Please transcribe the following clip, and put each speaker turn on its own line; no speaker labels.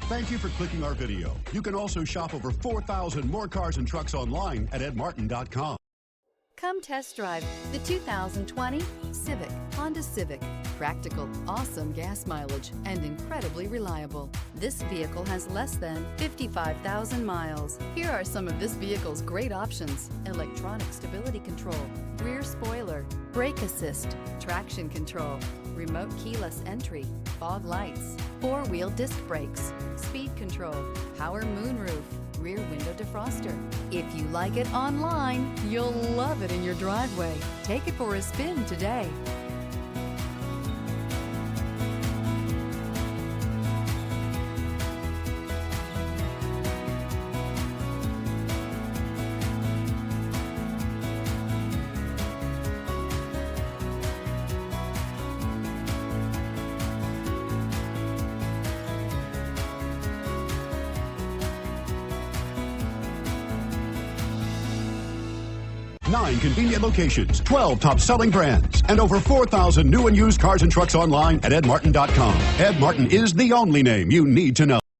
Thank you for clicking our video. You can also shop over 4,000 more cars and trucks online at edmartin.com.
Come test drive the 2020 Civic, Honda Civic. Practical, awesome gas mileage, and incredibly reliable. This vehicle has less than 55,000 miles. Here are some of this vehicle's great options: electronic stability control, rear spoiler, brake assist, traction control, remote keyless entry, fog lights, four-wheel disc brakes, speed control, power moonroof, rear window defroster. If you like it online, you'll love it in your driveway. Take it for a spin today.
Nine convenient locations, 12 top-selling brands, and over 4,000 new and used cars and trucks online at edmartin.com. Ed Martin is the only name you need to know.